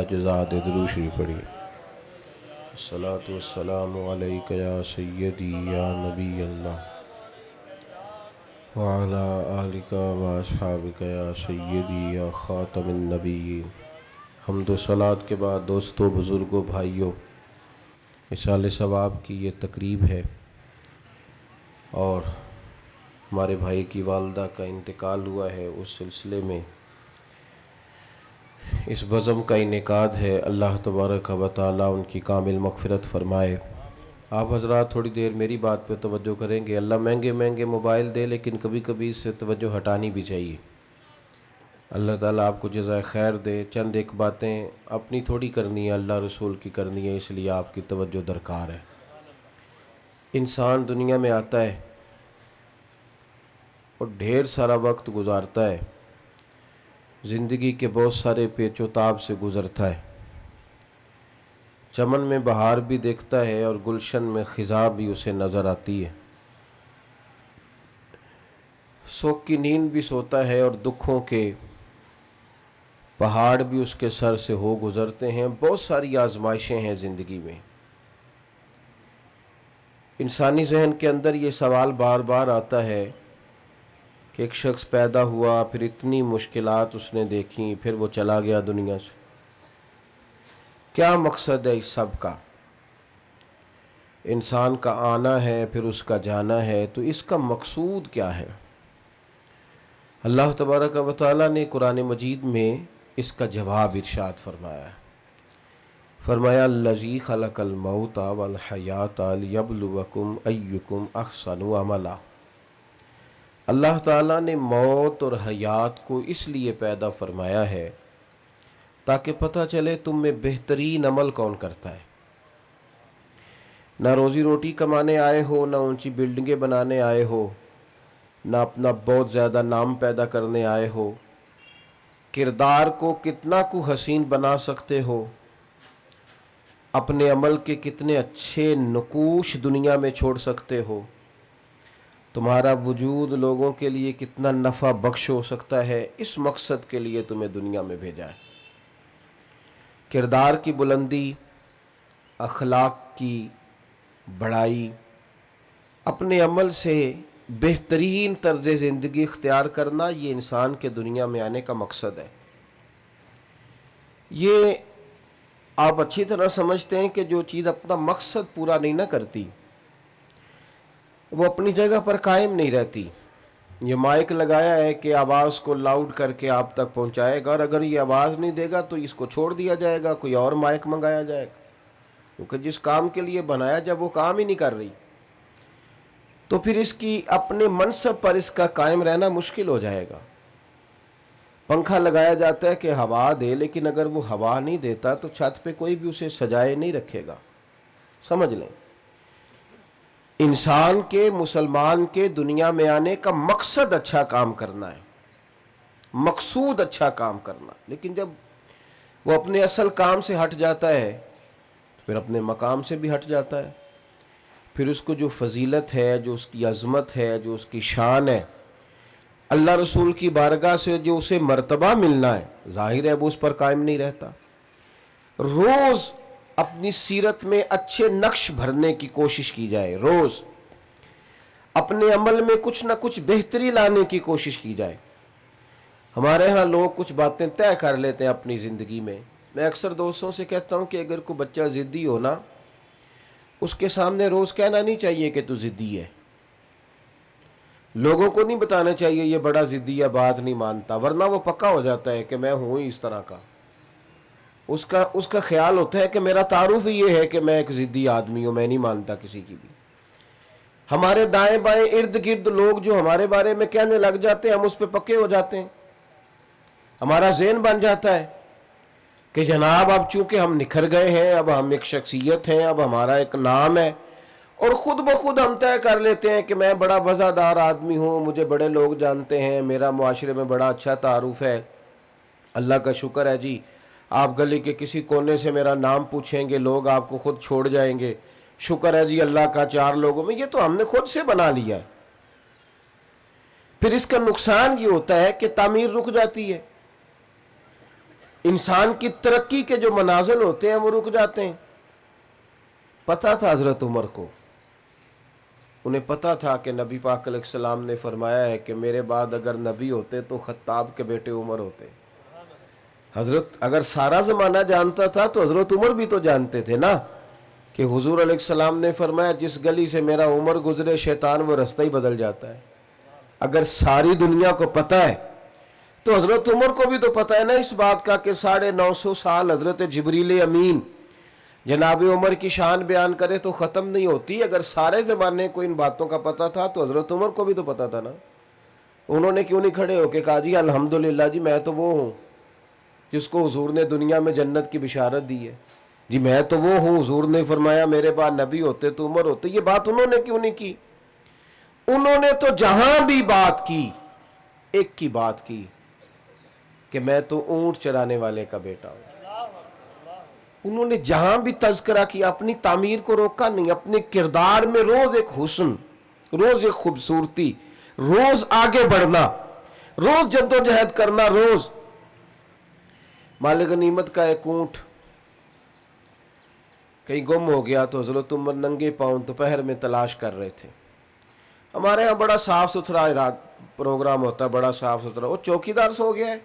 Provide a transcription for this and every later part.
जज़ाद दुरूद शरीफ पढ़िए। अस्सलातु वस्सलामु अलैका या सय्यदी या नबी अल्लाह व अला आलिका व अस्हाबिका या सय्यदी या ख़ातमुन नबिय्यीन। हम्द व सलात के बाद दोस्तों, बुज़ुर्गों, भाइयों, इसाले सवाब की ये तकरीब है और हमारे भाई की वालदा का इंतकाल हुआ है। उस सिलसिले में इस बज़म का इनेकाद है। अल्लाह तबारक व तआला उनकी कामिल मग़फ़िरत फ़रमाए। आप हज़रात थोड़ी देर मेरी बात पे तवज्जो करेंगे। अल्लाह महंगे महंगे मोबाइल दे, लेकिन कभी कभी इससे तवज्जो हटानी भी चाहिए। अल्लाह ताला आपको जज़ाए खैर दे। चंद एक बातें अपनी थोड़ी करनी है, अल्लाह रसूल की करनी है, इसलिए आपकी तवज्जो दरकार है। इंसान दुनिया में आता है और ढेर सारा वक्त गुजारता है, ज़िंदगी के बहुत सारे पेचोताब से गुज़रता है। चमन में बहार भी देखता है और गुलशन में ख़िज़ा भी उसे नज़र आती है। शौक़ की नींद भी सोता है और दुखों के पहाड़ भी उसके सर से हो गुज़रते हैं। बहुत सारी आजमाइशें हैं ज़िंदगी में। इंसानी जहन के अंदर ये सवाल बार बार आता है कि एक शख्स पैदा हुआ, फिर इतनी मुश्किलात उसने देखी, फिर वो चला गया दुनिया से। क्या मकसद है इस सब का? इंसान का आना है, फिर उसका जाना है, तो इसका मकसूद क्या है? अल्लाह तबारक व तआला ने कुरान मजीद में इसका जवाब इरशाद फरमाया है। फरमाया अल्लज़ी खलक़ल मौता वल हयाता लियब्लुवकुम अय्युकुम अहसनु अमला। अल्लाह ताला ने मौत और हयात को इसलिए पैदा फरमाया है ताकि पता चले तुम में बेहतरीन अमल कौन करता है। ना रोज़ी रोटी कमाने आए हो, ना ऊंची बिल्डिंगें बनाने आए हो, ना अपना बहुत ज़्यादा नाम पैदा करने आए हो। किरदार को कितना को हसीन बना सकते हो, अपने अमल के कितने अच्छे नकूश दुनिया में छोड़ सकते हो, तुम्हारा वजूद लोगों के लिए कितना नफ़ा बख्श हो सकता है, इस मकसद के लिए तुम्हें दुनिया में भेजा है। किरदार की बुलंदी, अखलाक की बढ़ाई, अपने अमल से बेहतरीन तर्ज़ ज़िंदगी इख्तियार करना, ये इंसान के दुनिया में आने का मकसद है। ये आप अच्छी तरह समझते हैं कि जो चीज़ अपना मकसद पूरा नहीं ना करती, वो अपनी जगह पर कायम नहीं रहती। ये माइक लगाया है कि आवाज़ को लाउड करके आप तक पहुंचाएगा, और अगर ये आवाज़ नहीं देगा तो इसको छोड़ दिया जाएगा, कोई और माइक मंगाया जाएगा, क्योंकि जिस काम के लिए बनाया जब वो काम ही नहीं कर रही, तो फिर इसकी अपने मनसब पर इसका कायम रहना मुश्किल हो जाएगा। पंखा लगाया जाता है कि हवा दे, लेकिन अगर वो हवा नहीं देता तो छत पे कोई भी उसे सजाए नहीं रखेगा। समझ लें, इंसान के, मुसलमान के दुनिया में आने का मकसद अच्छा काम करना है, मकसूद अच्छा काम करना। लेकिन जब वो अपने असल काम से हट जाता है तो फिर अपने मकाम से भी हट जाता है। फिर उसको जो फजीलत है, जो उसकी अज़मत है, जो उसकी शान है, अल्लाह रसूल की बारगाह से जो उसे मर्तबा मिलना है, जाहिर है वो उस पर कायम नहीं रहता। रोज़ अपनी सीरत में अच्छे नक्श भरने की कोशिश की जाए, रोज़ अपने अमल में कुछ ना कुछ बेहतरी लाने की कोशिश की जाए। हमारे यहाँ लोग कुछ बातें तय कर लेते हैं अपनी ज़िंदगी में। मैं अक्सर दोस्तों से कहता हूँ कि अगर कोई बच्चा ज़िद्दी हो ना, उसके सामने रोज़ कहना नहीं चाहिए कि तू ज़िद्दी है। लोगों को नहीं बताना चाहिए ये बड़ा ज़िद्दी है, बात नहीं मानता, वरना वो पक्का हो जाता है कि मैं हूँ ही इस तरह का। उसका ख्याल होता है कि मेरा तारुफ ही ये है कि मैं एक ज़िद्दी आदमी हूँ, मैं नहीं मानता किसी की भी। हमारे दाएं बाएं इर्द गिर्द लोग जो हमारे बारे में कहने लग जाते हैं, हम उस पर पक्के हो जाते हैं। हमारा ज़हन बन जाता है कि जनाब अब चूंकि हम निखर गए हैं, अब हम एक शख्सियत हैं, अब हमारा एक नाम है, और ख़ुद ब खुद हम तय कर लेते हैं कि मैं बड़ा वज़ादार आदमी हूँ, मुझे बड़े लोग जानते हैं, मेरा मुआशरे में बड़ा अच्छा तारुफ है। अल्लाह का शुक्र है जी, आप गली के किसी कोने से मेरा नाम पूछेंगे, लोग आपको खुद छोड़ जाएंगे। शुक्र है जी अल्लाह का, 4 लोगों में, ये तो हमने खुद से बना लिया है। फिर इसका नुकसान ये होता है कि तामीर रुक जाती है। इंसान की तरक्की के जो मनाजिल होते हैं वो रुक जाते हैं। पता था हजरत उमर को, उन्हें पता था कि नबी पाक अलैहिस्सलाम ने फरमाया है कि मेरे बाद अगर नबी होते तो खत्ताब के बेटे उमर होते। हजरत अगर सारा ज़माना जानता था तो हजरत उमर भी तो जानते थे ना कि हुजूर अलैहिस्सलाम ने फरमाया जिस गली से मेरा उमर गुजरे शैतान वो रास्ता ही बदल जाता है। अगर सारी दुनिया को पता है तो हजरत उमर को भी तो पता है ना इस बात का कि 950 साल हजरत जिब्रील अमीन जनाब उमर की शान बयान करे तो ख़त्म नहीं होती। अगर सारे ज़माने को इन बातों का पता था तो हजरत उमर को भी तो पता था ना। उन्होंने क्यों नहीं खड़े होके कहा जी अल्हम्दुलिल्लाह जी मैं तो वो हूँ जिसको हुजूर ने दुनिया में जन्नत की बिशारत दी है, जी मैं तो वो हूँ, हुजूर ने फरमाया मेरे बाद नबी होते तो उमर होते। ये बात उन्होंने क्यों नहीं की? उन्होंने तो जहां भी बात की एक की बात की कि मैं तो ऊंट चराने वाले का बेटा हूं। उन्होंने जहां भी तज़किरा किया अपनी तामीर को रोका नहीं, अपने किरदार में रोज एक हुस्न, रोज एक खूबसूरती, रोज आगे बढ़ना, रोज जद्दोजहद करना। रोज मालिक गनीमत का एक ऊंट कहीं गुम हो गया तो हज़रत उमर नंगे पांव दोपहर में तलाश कर रहे थे। हमारे यहाँ बड़ा साफ सुथरा रात प्रोग्राम होता है, बड़ा साफ सुथरा। वो चौकीदार सो गया है,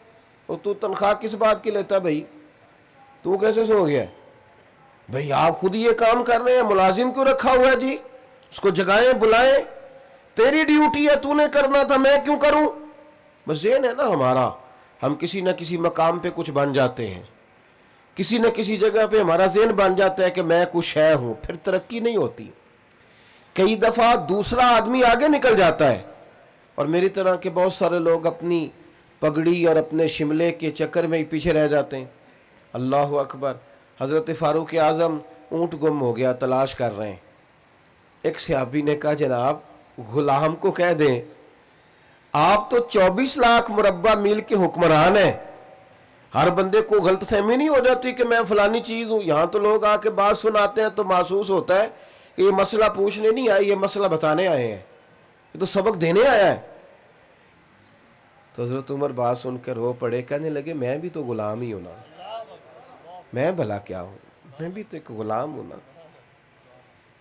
वो तू तनख्वाह किस बात की लेता भाई, तू कैसे सो गया है भाई? आप खुद ये काम कर रहे हैं, मुलाजिम क्यों रखा हुआ है जी? उसको जगाएं बुलाएं, तेरी ड्यूटी है, तूने करना था, मैं क्यों करूं? बस ज़हन है ना हमारा, हम किसी न किसी मकाम पे कुछ बन जाते हैं, किसी न किसी जगह पे हमारा ज़हन बन जाता है कि मैं कुछ है हूं, फिर तरक्की नहीं होती। कई दफ़ा दूसरा आदमी आगे निकल जाता है और मेरी तरह के बहुत सारे लोग अपनी पगड़ी और अपने शिमले के चक्कर में ही पीछे रह जाते हैं। अल्लाह अकबर। हज़रत फ़ारूक आज़म ऊँट गुम हो गया, तलाश कर रहे हैं। एक सहाबी ने कहा जनाब गुलाम को कह दें आप तो 24 लाख मुरब्बा मील के हुक्मरान हैं, हर बंदे को गलत फहमी नहीं हो जाती कि मैं फलानी चीज़ हूँ। यहाँ तो लोग आके बात सुनाते हैं तो महसूस होता है कि ये मसला पूछने नहीं आए, ये मसला बताने आए हैं, ये तो सबक देने आया है। तो हज़रत उमर बात सुनकर रो पड़े, कहने लगे मैं भी तो गुलाम ही हूँ ना, मैं भला क्या हूँ, मैं भी तो एक गुलाम हूँ ना,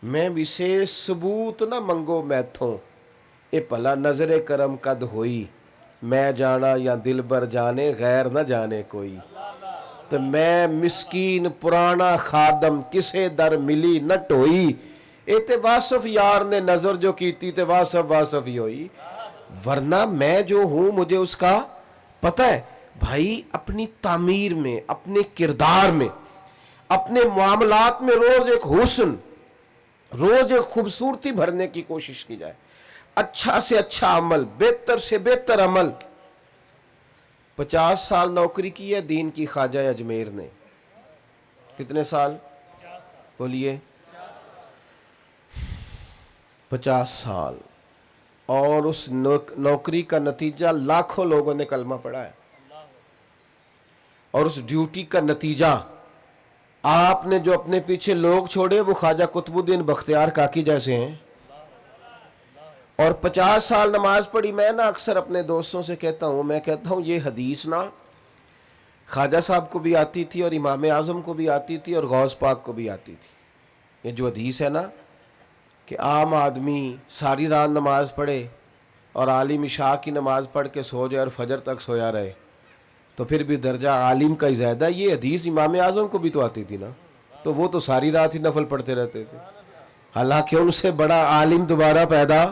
मैं भी से सबूत ना मंगो मैथों, ए भला नजरे करम कद होई, मैं जाना या दिल बर जाने गैर न जाने कोई। तो मैं मिस्कीन पुराना खादम किसे दर मिली न टोई, ए ते वासफ यार ने नजर जो की थी ते वासफ वासफ ही होई। वरना मैं जो हूं मुझे उसका पता है। भाई अपनी तामीर में, अपने किरदार में, अपने मामलात में रोज एक हुस्न, रोज एक खूबसूरती भरने की कोशिश की जाए। अच्छा से अच्छा अमल, बेहतर से बेहतर अमल। 50 साल नौकरी की है दीन की ख्वाजा अजमेर ने। कितने साल बोलिए? 50 साल। और उस नौकरी का नतीजा लाखों लोगों ने कलमा पढ़ा है। और उस ड्यूटी का नतीजा आपने जो अपने पीछे लोग छोड़े वो ख्वाजा कुतुबुद्दीन बख्तियार काकी जैसे हैं। और 50 साल नमाज पढ़ी। मैं ना अक्सर अपने दोस्तों से कहता हूँ, मैं कहता हूँ ये हदीस ना ख्वाजा साहब को भी आती थी और इमाम आज़म को भी आती थी और गौस पाक को भी आती थी। ये जो हदीस है ना कि आम आदमी सारी रात नमाज पढ़े और आलिम इशा की नमाज पढ़ के सो जाए और फजर तक सोया रहे तो फिर भी दर्जा आलिम का ही ज़्यादा। ये हदीस इमाम आज़म को भी तो आती थी ना, तो वो तो सारी रात ही नफल पढ़ते रहते थे। हालांकि उनसे बड़ा आलिम दोबारा पैदा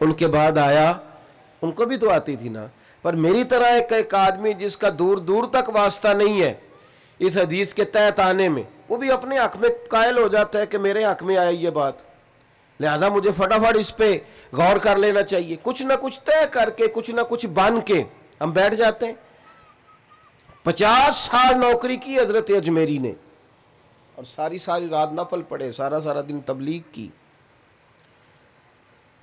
उनके बाद आया, उनको भी तो आती थी ना। पर मेरी तरह एक आदमी जिसका दूर दूर तक वास्ता नहीं है इस हदीस के तहत आने में, वो भी अपने हक में कायल हो जाता है कि मेरे हक में आई ये बात, लिहाजा मुझे फटाफट इस पे गौर कर लेना चाहिए। कुछ ना कुछ तय करके, कुछ ना कुछ बन के हम बैठ जाते हैं। 50 साल नौकरी की हजरत अजमेरी ने और सारी सारी रात नफल पढ़े, सारा सारा दिन तबलीग की।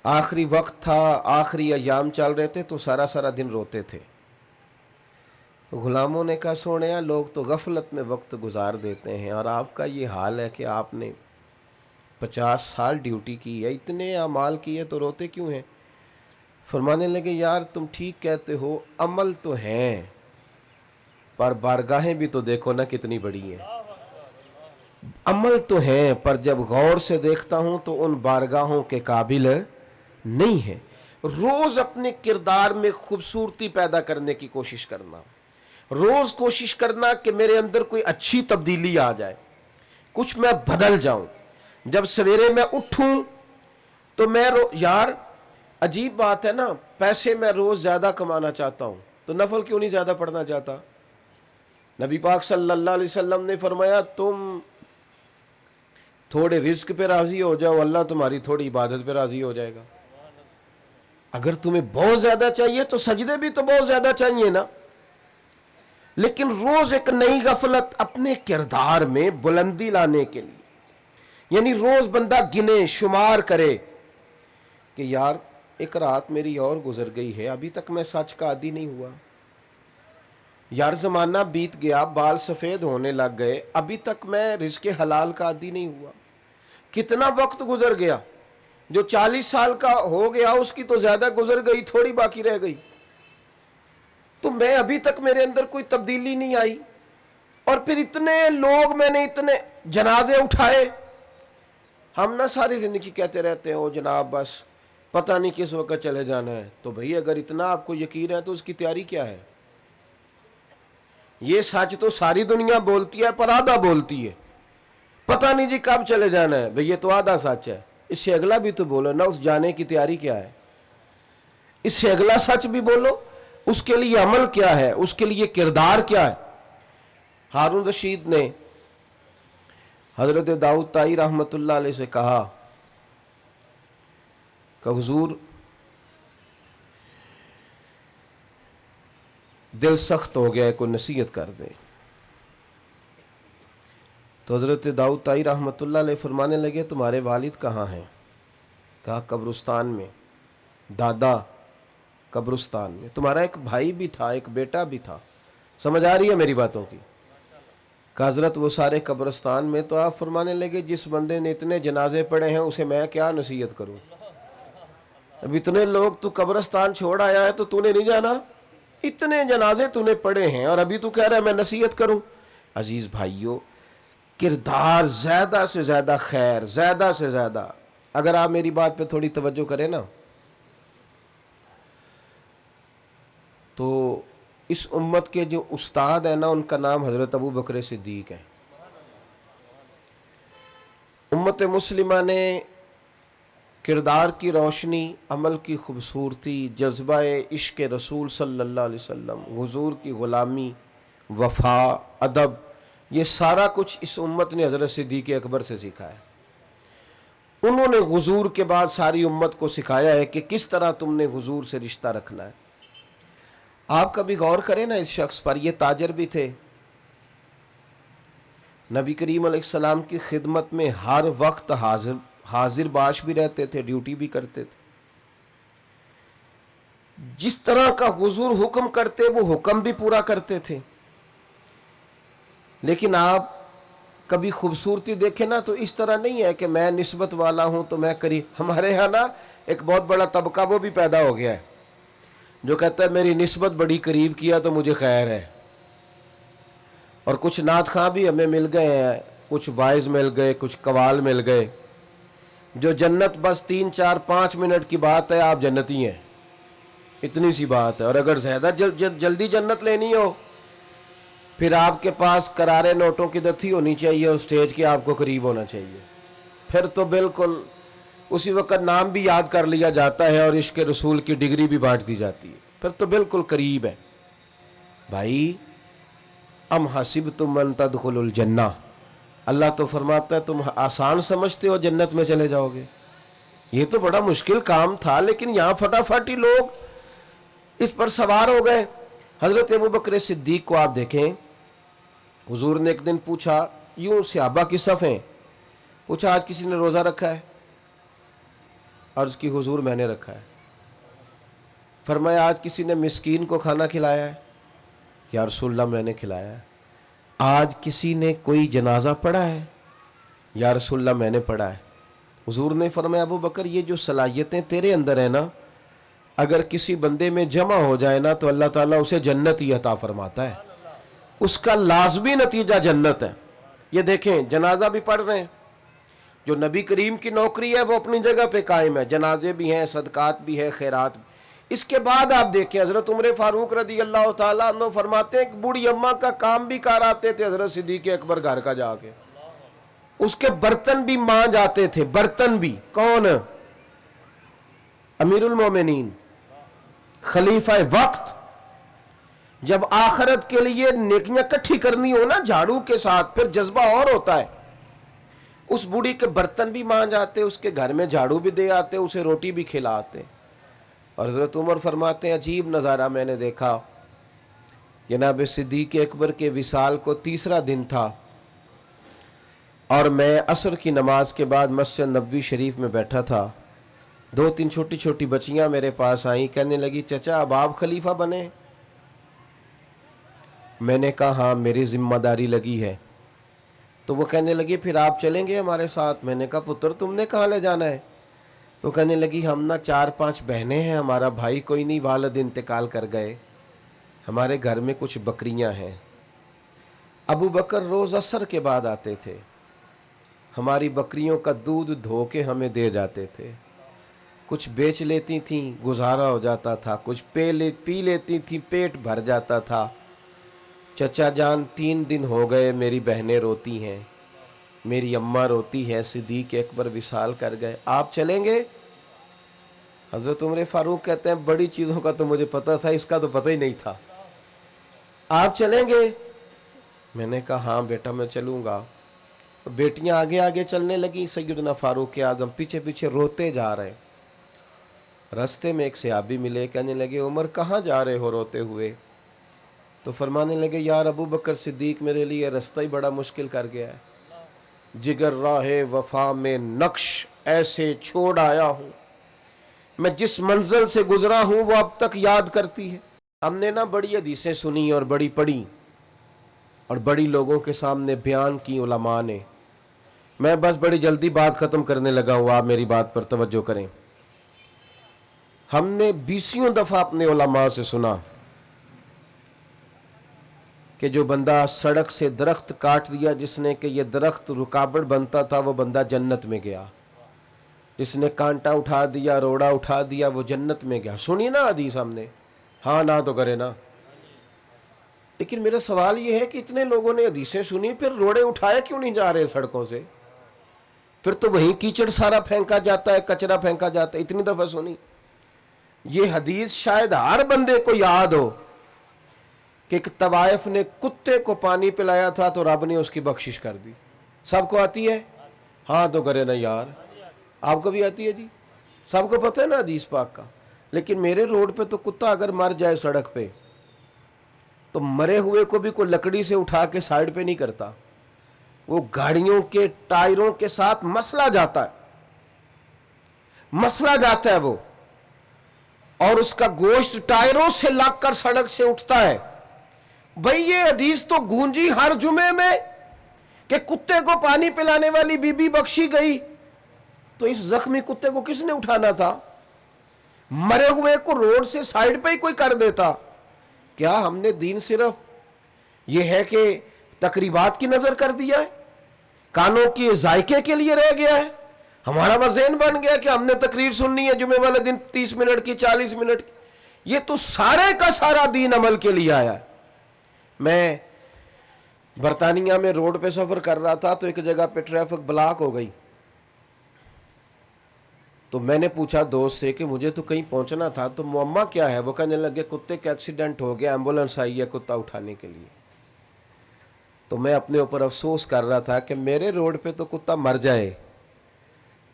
आखिरी वक्त था, आखिरी अयाम चल रहे थे तो सारा सारा दिन रोते थे। तो गुलामों ने कहा सोने लोग तो गफलत में वक्त गुजार देते हैं और आपका ये हाल है कि आपने 50 साल ड्यूटी की है, इतने अमाल किए तो रोते क्यों हैं? फरमाने लगे यार तुम ठीक कहते हो, अमल तो हैं पर बारगाहें भी तो देखो ना कितनी बड़ी हैं। अमल तो हैं पर जब गौर से देखता हूं तो उन बारगाहों के काबिल नहीं है। रोज अपने किरदार में खूबसूरती पैदा करने की कोशिश करना, रोज कोशिश करना कि मेरे अंदर कोई अच्छी तब्दीली आ जाए, कुछ मैं बदल जाऊं। जब सवेरे मैं उठूं तो मैं यार अजीब बात है ना, पैसे मैं रोज ज्यादा कमाना चाहता हूं तो नफल क्यों नहीं ज्यादा पढ़ना चाहता? नबी पाक सल्लल्लाहु अलैहि वसल्लम ने फरमाया तुम थोड़े रिस्क पे राजी हो जाओ, अल्लाह तुम्हारी थोड़ी इबादत पे राजी हो जाएगा। अगर तुम्हें बहुत ज्यादा चाहिए तो सजदे भी तो बहुत ज्यादा चाहिए ना। लेकिन रोज एक नई गफलत अपने किरदार में बुलंदी लाने के लिए, यानी रोज बंदा गिने शुमार करे कि यार एक रात मेरी और गुजर गई है, अभी तक मैं सच का आदी नहीं हुआ। यार जमाना बीत गया, बाल सफेद होने लग गए, अभी तक मैं रिज़्क़े हलाल का आदी नहीं हुआ। कितना वक्त गुजर गया, जो 40 साल का हो गया उसकी तो ज्यादा गुजर गई, थोड़ी बाकी रह गई। तो मैं अभी तक मेरे अंदर कोई तब्दीली नहीं आई। और फिर इतने लोग, मैंने इतने जनाजे उठाए। हम ना सारी जिंदगी कहते रहते हैं ओ जनाब बस पता नहीं किस वक्त चले जाना है। तो भाई अगर इतना आपको यकीन है तो उसकी तैयारी क्या है? ये सच तो सारी दुनिया बोलती है पर आधा बोलती है, पता नहीं जी कब चले जाना है। भाई ये तो आधा सच है, इससे अगला भी तो बोलो ना, उस जाने की तैयारी क्या है? इससे अगला सच भी बोलो, उसके लिए अमल क्या है, उसके लिए किरदार क्या है? हारून रशीद ने हजरत दाऊद ताई रहमतुल्लाह अलैह से कहा कि हुजूर दिल सख्त हो गया है, कोई नसीहत कर दे। तो हजरत दाऊद ताई रहमतुल्लाह अलैह फरमाने लगे तुम्हारे वालिद कहाँ हैं? कहा कब्रिस्तान में। दादा कब्रिस्तान में। तुम्हारा एक भाई भी था, एक बेटा भी था। समझ आ रही है मेरी बातों की? कहा हजरत वो सारे कब्रिस्तान में। तो आप फरमाने लगे जिस बंदे ने इतने जनाजे पड़े हैं उसे मैं क्या नसीहत करूं? अब इतने लोग तू कब्रिस्तान छोड़ आया है तो तूने नहीं जाना? इतने जनाजे तूने पड़े हैं और अभी तू कह रहा है मैं नसीहत करूं? अजीज भाइयों, किरदार ज्यादा से ज्यादा खैर, ज्यादा से ज्यादा, अगर आप मेरी बात पे थोड़ी तवज्जो करें ना, तो इस उम्मत के जो उस्ताद है ना उनका नाम हजरत अबू बकर सिद्दीक है। उम्मत मुस्लिमा ने किरदार की रोशनी, अमल की खूबसूरती, जज्बा इश्क रसूल सल्लल्लाहु अलैहि वसल्लम, हुजूर की ग़ुलामी, वफ़ा, अदब, ये सारा कुछ इस उम्मत ने हज़रत सिद्दीक़ अकबर से सीखा है। उन्होंने हुजूर के बाद सारी उम्मत को सिखाया है कि किस तरह तुमने हुजूर से रिश्ता रखना है। आप कभी गौर करें ना इस शख्स पर, ये ताजर भी थे, नबी करीम अलैहिस्सलाम की खिदमत में हर वक्त हाजिर बाश भी रहते थे, ड्यूटी भी करते थे। जिस तरह का हुजूर हुक्म करते वो हुक्म भी पूरा करते थे। लेकिन आप कभी खूबसूरती देखें ना तो इस तरह नहीं है कि मैं निस्बत वाला हूं तो मैं करीब। हमारे यहाँ ना एक बहुत बड़ा तबका वो भी पैदा हो गया है जो कहता है मेरी निस्बत बड़ी करीब किया तो मुझे खैर है। और कुछ नात खां भी हमें मिल गए हैं, कुछ वाइज मिल गए, कुछ कवाल मिल गए, जो जन्नत बस 3, 4, 5 मिनट की बात है, आप जन्नती हैं, इतनी सी बात है। और अगर ज़्यादा जल्दी जन्नत लेनी हो फिर आपके पास करारे नोटों की दथी होनी चाहिए और स्टेज के आपको करीब होना चाहिए। फिर तो बिल्कुल उसी वक्त नाम भी याद कर लिया जाता है और इश्क रसूल की डिग्री भी बांट दी जाती है, फिर तो बिल्कुल करीब है। भाई अम हसिब तुम अन तदखुलुल जन्ना, अल्लाह तो फरमाता है तुम आसान समझते हो जन्नत में चले जाओगे। ये तो बड़ा मुश्किल काम था, लेकिन यहाँ फटाफट ही लोग इस पर सवार हो गए। हजरत अबू बकर सिद्दीक को आप देखें, हुजूर ने एक दिन पूछा, यूं सहाबा की सफ़ें, पूछा आज किसी ने रोज़ा रखा है? अर्ज़ की हुजूर मैंने रखा है। फरमाया आज किसी ने मिस्कीन को खाना खिलाया है? या रसूलल्लाह मैंने खिलाया है। आज किसी ने कोई जनाजा पढ़ा है? या रसूलल्लाह मैंने पढ़ा है। हुजूर ने फरमाया अबू बकर ये जो सलाहियतें तेरे अंदर है ना, अगर किसी बंदे में जमा हो जाए ना तो अल्लाह ताला उसे जन्नत ही अता फरमाता है। उसका लाजमी नतीजा जन्नत है। ये देखें, जनाजा भी पढ़ रहे हैं, जो नबी करीम की नौकरी है वो अपनी जगह पे कायम है, जनाजे भी हैं, सदकात भी है, खैरात भी। इसके बाद आप देखें, हजरत उमर फारूक रदी अल्लाह ताला अन्हु फरमाते हैं कि बूढ़ी अम्मा का काम भी कर आते थे हजरत सिद्दीक अकबर घर का जाके, उसके बर्तन भी मांज आते थे, बर्तन भी। कौन? अमीरुल मोमिनीन, खलीफा वक्त। जब आखिरत के लिए नेकियां इकट्ठी करनी हो ना झाड़ू के साथ, फिर जज्बा और होता है। उस बूढ़ी के बर्तन भी मांज आते, उसके घर में झाड़ू भी दे आते, उसे रोटी भी खिलाते। और हज़रत उमर फरमाते हैं, अजीब नज़ारा मैंने देखा। जनाब सिद्दीक़ अकबर के विसाल को तीसरा दिन था और मैं असर की नमाज के बाद मस्जिद नबवी शरीफ में बैठा था। 2-3 छोटी छोटी बच्चियां मेरे पास आईं, कहने लगी, चचा अब आप खलीफा बने? मैंने कहा हाँ, मेरी जिम्मेदारी लगी है। तो वो कहने लगी, फिर आप चलेंगे हमारे साथ? मैंने कहा, पुत्र तुमने कहाँ ले जाना है? तो कहने लगी, हम ना 4-5 बहनें हैं, हमारा भाई कोई नहीं, वालिद इंतकाल कर गए, हमारे घर में कुछ बकरियां हैं। अबू बकर रोज़ असर के बाद आते थे, हमारी बकरियों का दूध धो के हमें दे जाते थे, कुछ बेच लेती थीं, गुजारा हो जाता था, कुछ पी लेती थीं, पेट भर जाता था। चचा जान 3 दिन हो गए मेरी बहनें रोती हैं, मेरी अम्मा रोती है, सिद्दीक़ अकबर विसाल कर गए, आप चलेंगे? हज़रत उमर फारूक कहते हैं, बड़ी चीज़ों का तो मुझे पता था, इसका तो पता ही नहीं था, आप चलेंगे? मैंने कहा हाँ बेटा मैं चलूँगा। बेटियां आगे आगे चलने लगी, सैयदना फारूक आज़म पीछे पीछे रोते जा रहे। रास्ते में एक सहाबी मिले, कहने लगे, उमर कहाँ जा रहे हो रोते हुए? तो फरमाने लगे, यार अबू बकर सिद्दीक मेरे लिए रास्ता ही बड़ा मुश्किल कर गया है, जिगर राहे वफा में नक्श ऐसे छोड़ आया हूँ, मैं जिस मंजिल से गुजरा हूँ वो अब तक याद करती है। हमने ना बड़ी हदीसें सुनी और बड़ी पढ़ी और बड़ी लोगों के सामने बयान की उलमा ने। मैं बस बड़ी जल्दी बात ख़त्म करने लगा हूँ, आप मेरी बात पर तवज्जो करें। हमने 20 दफ़ा अपने उलमा से सुना कि जो बंदा सड़क से दरख्त काट दिया, जिसने कि ये दरख्त रुकावट बनता था, वो बंदा जन्नत में गया। जिसने कांटा उठा दिया, रोड़ा उठा दिया, वो जन्नत में गया। सुनी ना हदीस हमने? हाँ ना तो करे ना। लेकिन मेरा सवाल ये है कि इतने लोगों ने हदीसें सुनी, फिर रोड़े उठाए क्यों नहीं जा रहे सड़कों से? फिर तो वहीं कीचड़ सारा फेंका जाता है, कचरा फेंका जाता है। इतनी दफ़ा सुनी ये हदीस, शायद हर बंदे को याद हो कि एक तवाइफ ने कुत्ते को पानी पिलाया था तो रब ने उसकी बख्शिश कर दी। सबको आती है? हाँ तो करे ना यार, आपको भी आती है जी, सबको पता है ना हदीस पाक का। लेकिन मेरे रोड पे तो कुत्ता अगर मर जाए सड़क पे, तो मरे हुए को भी कोई लकड़ी से उठा के साइड पे नहीं करता, वो गाड़ियों के टायरों के साथ मसला जाता है, मसला जाता है वो, और उसका गोश्त टायरों से लगकर सड़क से उठता है। भाई ये हदीस तो गूंजी हर जुमे में कि कुत्ते को पानी पिलाने वाली बीबी बख्शी गई, तो इस जख्मी कुत्ते को किसने उठाना था? मरे हुए को रोड से साइड पे ही कोई कर देता। क्या हमने दीन सिर्फ यह है कि तकरीबात की नजर कर दिया है, कानों के जायके के लिए रह गया है? हमारा वज़न बन गया कि हमने तकरीर सुननी है जुमे वाले दिन 30 मिनट की, 40 मिनट की। ये तो सारे का सारा दीन अमल के लिए आया है। मैं बरतानिया में रोड पे सफ़र कर रहा था तो एक जगह पे ट्रैफिक ब्लॉक हो गई, तो मैंने पूछा दोस्त से कि मुझे तो कहीं पहुंचना था, तो मुअम्मा क्या है? वो कहने लगे, कुत्ते का एक्सीडेंट हो गया, एम्बुलेंस आई है कुत्ता उठाने के लिए। तो मैं अपने ऊपर अफसोस कर रहा था कि मेरे रोड पे तो कुत्ता मर जाए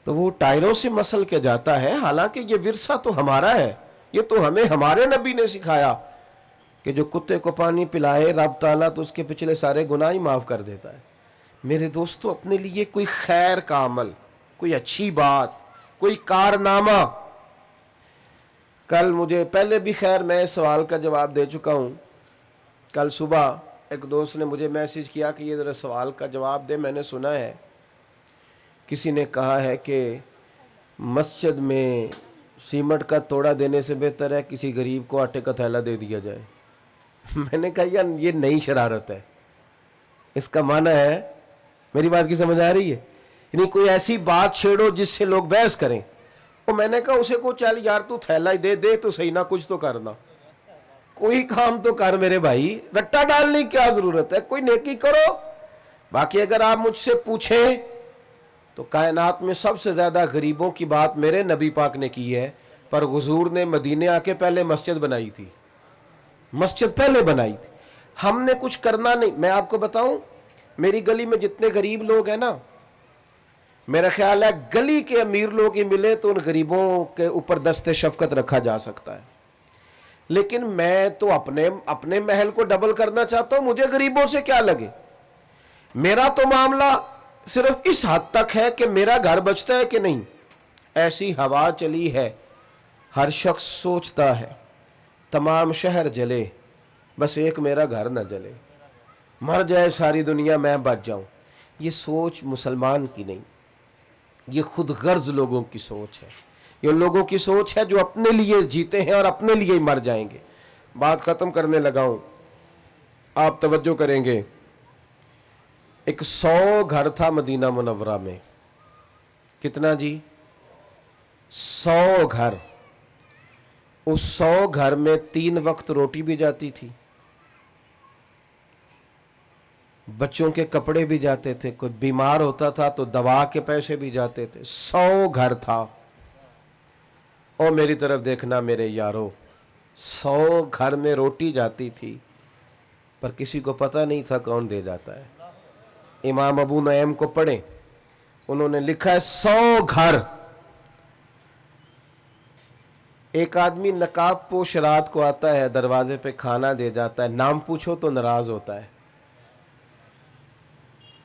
तो वो टायरों से मसल के जाता है, हालांकि ये विरसा तो हमारा है, ये तो हमें हमारे नबी ने सिखाया कि जो कुत्ते को पानी पिलाए रब ताला तो उसके पिछले सारे गुनाह ही माफ़ कर देता है। मेरे दोस्तों, अपने लिए कोई खैर का अमल, कोई अच्छी बात, कोई कारनामा। कल मुझे पहले भी खैर मैं सवाल का जवाब दे चुका हूँ। कल सुबह एक दोस्त ने मुझे मैसेज किया कि ये ज़रा सवाल का जवाब दे, मैंने सुना है किसी ने कहा है कि मस्जिद में सीमेंट का तोड़ा देने से बेहतर है किसी गरीब को आटे का थैला दे दिया जाए। मैंने कहा यार ये नई शरारत है, इसका माना है, मेरी बात की समझ आ रही है? यानी कोई ऐसी बात छेड़ो जिससे लोग बहस करें। तो मैंने कहा उसे को चल यार तू थैला ही दे तो सही ना, कुछ तो करना, कोई काम तो कर मेरे भाई, रट्टा डालने की क्या जरूरत है, कोई नेकी करो। बाकी अगर आप मुझसे पूछें तो कायनात में सबसे ज्यादा गरीबों की बात मेरे नबी पाक ने की है, पर हुजूर ने मदीने आके पहले मस्जिद बनाई थी, मस्जिद पहले बनाई थी। हमने कुछ करना नहीं। मैं आपको बताऊं, मेरी गली में जितने गरीब लोग हैं ना, मेरा ख्याल है गली के अमीर लोग ही मिले तो उन गरीबों के ऊपर दस्ते शफकत रखा जा सकता है। लेकिन मैं तो अपने अपने महल को डबल करना चाहता हूं, मुझे गरीबों से क्या लगे। मेरा तो मामला सिर्फ इस हद तक है कि मेरा घर बचता है कि नहीं। ऐसी हवा चली है, हर शख्स सोचता है तमाम शहर जले, बस एक मेरा घर न जले, मर जाए सारी दुनिया मैं बच जाऊं। ये सोच मुसलमान की नहीं, ये खुद गर्ज लोगों की सोच है। ये उन लोगों की सोच है जो अपने लिए जीते हैं और अपने लिए ही मर जाएंगे। बात खत्म करने लगा हूं, आप तवज्जो करेंगे। एक 100 घर था मदीना मुनव्वरा में। कितना जी? 100 घर। उस 100 घर में 3 वक्त रोटी भी जाती थी, बच्चों के कपड़े भी जाते थे, कोई बीमार होता था तो दवा के पैसे भी जाते थे। 100 घर था। और मेरी तरफ देखना मेरे यारो, 100 घर में रोटी जाती थी, पर किसी को पता नहीं था कौन दे जाता है। इमाम अबू नईम को पढ़े, उन्होंने लिखा है 100 घर। एक आदमी नकाब पोश रात को आता है, दरवाजे पे खाना दे जाता है, नाम पूछो तो नाराज होता है,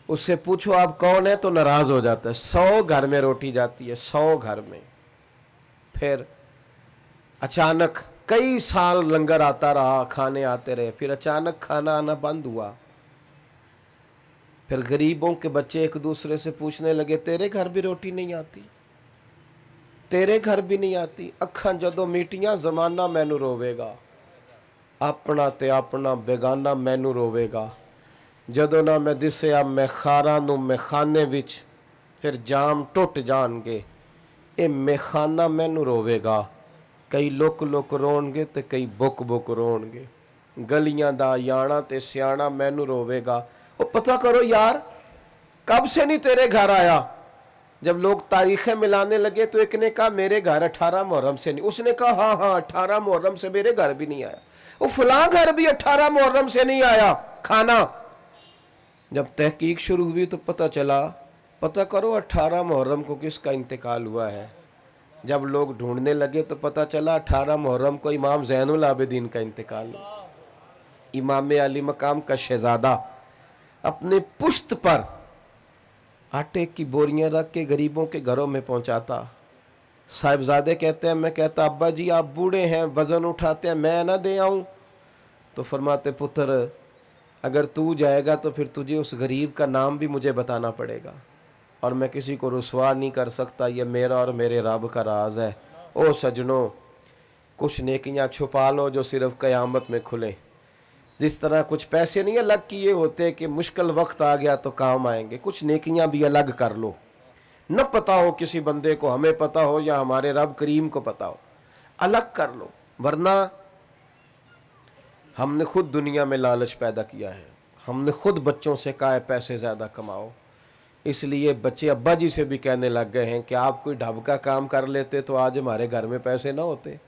उससे पूछो आप कौन है तो नाराज हो जाता है। 100 घर में रोटी जाती है, 100 घर में। फिर अचानक कई साल लंगर आता रहा, खाने आते रहे, फिर अचानक खाना आना बंद हुआ। फिर गरीबों के बच्चे एक दूसरे से पूछने लगे, तेरे घर भी रोटी नहीं आती, तेरे घर भी नहीं आती। अखा जदों मीटियां जमाना मैनू रोवेगा, अपना ते अपना बेगाना मैनू रोवेगा। जदों ना मैं दिसया मैं खारा नू मेखाने विच, फिर जाम टुट जाणगे, ये मेखाना मैनू रोवेगा। कई लुक लुक रोणगे ते कई बुक बुक रोणगे, गलियां दा याना ते सियाना मैनू रोवेगा। वो पता करो यार, कब से नहीं तेरे घर आया। जब लोग तारीखें मिलाने लगे तो एक ने कहा मेरे घर 18 मुहर्रम से नहीं, उसने कहा हाँ हाँ 18 मुहर्रम से मेरे घर भी नहीं आया, वो फलां घर भी 18 मुहर्रम से नहीं आया खाना। जब तहकीक शुरू हुई तो पता चला, पता करो 18 मुहर्रम को किसका इंतकाल हुआ है। जब लोग ढूंढने लगे तो पता चला 18 मुहर्रम को इमाम ज़ैनुल आबिदीन का इंतकाल हुआ। इमाम अली मकाम का शहजादा अपने पुश्त पर आटे की बोरियां रख के गरीबों के घरों में पहुंचाता। साहिबजादे कहते हैं, मैं कहता अब्बा जी आप बूढ़े हैं, वजन उठाते हैं, मैं ना दे आऊं? तो फरमाते पुत्र अगर तू जाएगा तो फिर तुझे उस गरीब का नाम भी मुझे बताना पड़ेगा, और मैं किसी को रुसवा नहीं कर सकता, ये मेरा और मेरे रब का राज है। ओ सजनों, कुछ नेकियां छुपा लो जो सिर्फ क़यामत में खुले। जिस तरह कुछ पैसे नहीं अलग किए होते कि मुश्किल वक्त आ गया तो काम आएंगे, कुछ नेकियां भी अलग कर लो। न पता हो किसी बंदे को, हमें पता हो या हमारे रब करीम को पता हो, अलग कर लो। वरना हमने खुद दुनिया में लालच पैदा किया है, हमने खुद बच्चों से कहा है पैसे ज़्यादा कमाओ, इसलिए बच्चे अब्बा जी से भी कहने लग गए हैं कि आप कोई ढब का काम कर लेते तो आज हमारे घर में पैसे ना होते।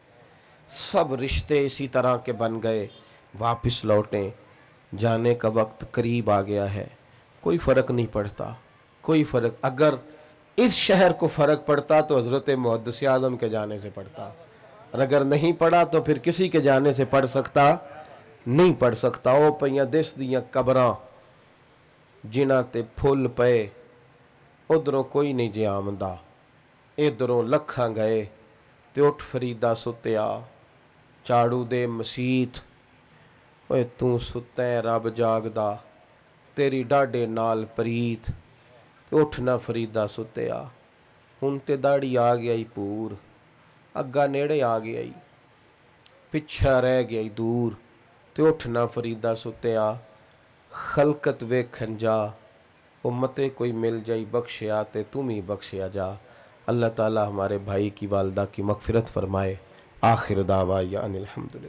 सब रिश्ते इसी तरह के बन गए। वापस लौटें, जाने का वक्त करीब आ गया है। कोई फ़र्क नहीं पड़ता, कोई फ़र्क, अगर इस शहर को फ़र्क पड़ता तो हज़रत मुहद्दिस आज़म के जाने से पड़ता, और अगर नहीं पड़ा तो फिर किसी के जाने से पड़ सकता नहीं पड़ सकता। ओ पईयां दिस दियां कबरां जिन्हां ते फुल पे, उधरों कोई नहीं जे आमदा, इधरों लखां गए ते उठ फरीदा सुत्या, झाड़ू दे मसीत, ओए तू सुत्ता है रब जागदा, तेरी डाडे नाल प्रीत, ते उठ ना फरीदा सुत्या। हुण ते दाड़ी आ गया ही पूर, अग्गा नेड़े आ गया ही, पिछा रह गया ही दूर, ते उठना फरीदा सुत्या खलकत वेखन जा उम्मते कोई मिल जाई बख्शिया ते तुम ही बख्शिया जा। अल्लाह ताला हमारे भाई की वालदा की मगफिरत फरमाए। आखिर दावा या अनिल हम्दुलिल्लाह।